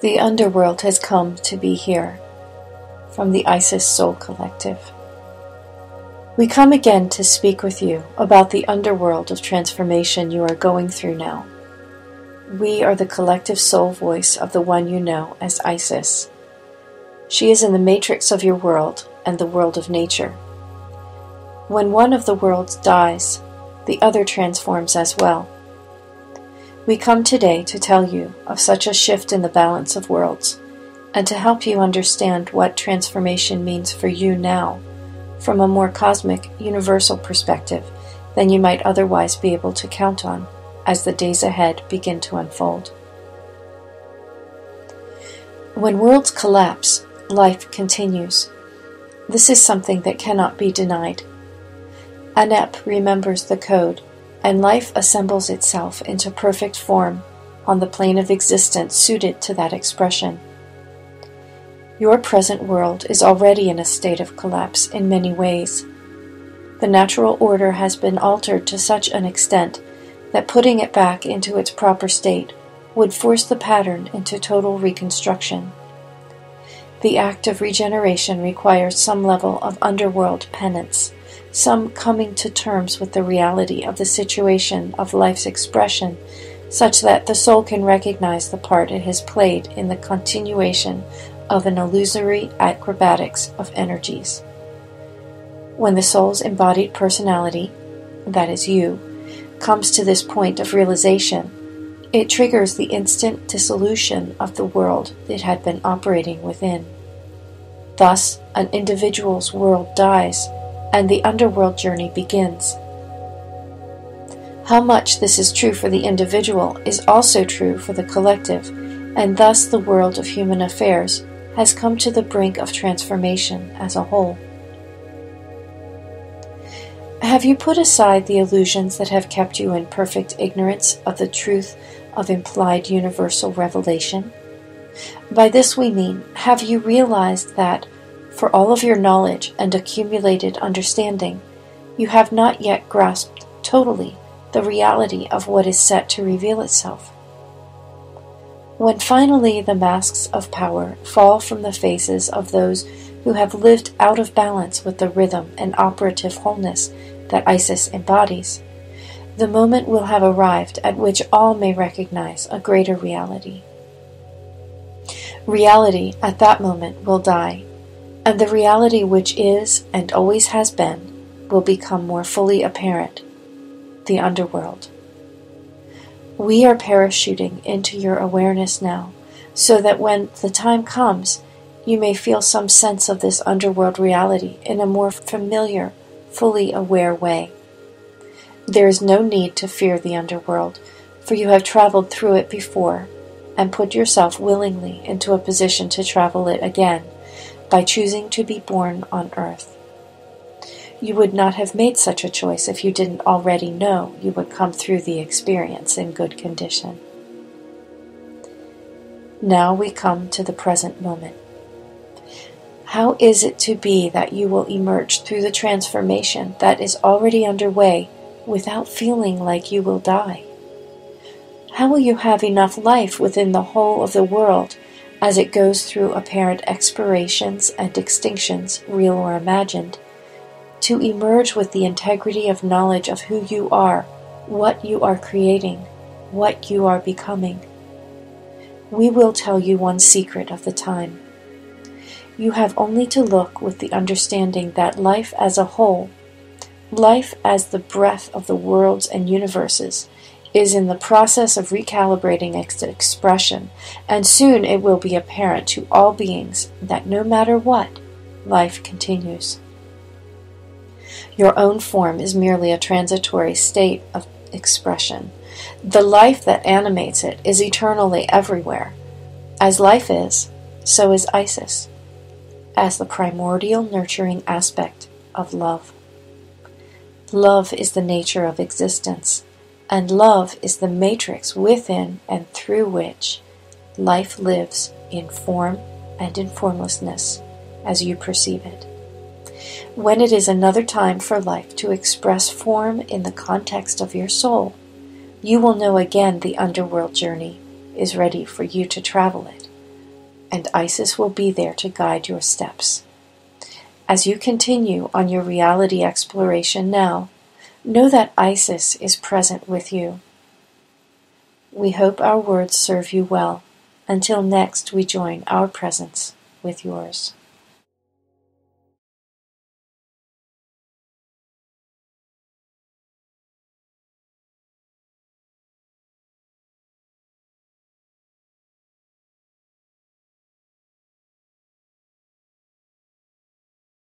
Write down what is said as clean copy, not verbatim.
The Underworld has come to be here, from the Isis Soul Collective. We come again to speak with you about the underworld of transformation you are going through now. We are the collective soul voice of the one you know as Isis. She is in the matrix of your world and the world of nature. When one of the worlds dies, the other transforms as well. We come today to tell you of such a shift in the balance of worlds, and to help you understand what transformation means for you now, from a more cosmic, universal perspective than you might otherwise be able to count on as the days ahead begin to unfold. When worlds collapse, life continues. This is something that cannot be denied. Anep remembers the code, and life assembles itself into perfect form on the plane of existence suited to that expression. Your present world is already in a state of collapse in many ways. The natural order has been altered to such an extent that putting it back into its proper state would force the pattern into total reconstruction. The act of regeneration requires some level of underworld penance, some coming to terms with the reality of the situation of life's expression, such that the soul can recognize the part it has played in the continuation of an illusory acrobatics of energies. When the soul's embodied personality, that is you, comes to this point of realization, it triggers the instant dissolution of the world it had been operating within. Thus, an individual's world dies, and the underworld journey begins. How much this is true for the individual is also true for the collective, and thus the world of human affairs has come to the brink of transformation as a whole. Have you put aside the illusions that have kept you in perfect ignorance of the truth of implied universal revelation? By this we mean, have you realized that, for all of your knowledge and accumulated understanding, you have not yet grasped totally the reality of what is set to reveal itself? When finally the masks of power fall from the faces of those who have lived out of balance with the rhythm and operative wholeness that Isis embodies, the moment will have arrived at which all may recognize a greater reality. Reality at that moment will die, and the reality which is and always has been will become more fully apparent, the underworld. We are parachuting into your awareness now, so that when the time comes, you may feel some sense of this underworld reality in a more familiar, fully aware way. There is no need to fear the underworld, for you have traveled through it before, and put yourself willingly into a position to travel it again, by choosing to be born on earth. You would not have made such a choice if you didn't already know you would come through the experience in good condition. Now we come to the present moment. How is it to be that you will emerge through the transformation that is already underway without feeling like you will die? How will you have enough life within the whole of the world as it goes through apparent expirations and extinctions, real or imagined, to emerge with the integrity of knowledge of who you are, what you are creating, what you are becoming? We will tell you one secret of the time. You have only to look with the understanding that life as a whole, life as the breath of the worlds and universes, is in the process of recalibrating its expression, and soon it will be apparent to all beings that no matter what, life continues. Your own form is merely a transitory state of expression. The life that animates it is eternally everywhere. As life is, so is Isis, as the primordial nurturing aspect of love. Love is the nature of existence, and love is the matrix within and through which life lives in form and in formlessness as you perceive it. When it is another time for life to express form in the context of your soul, you will know again the underworld journey is ready for you to travel it, and Isis will be there to guide your steps. As you continue on your reality exploration now, know that Isis is present with you. We hope our words serve you well. Until next we join our presence with yours.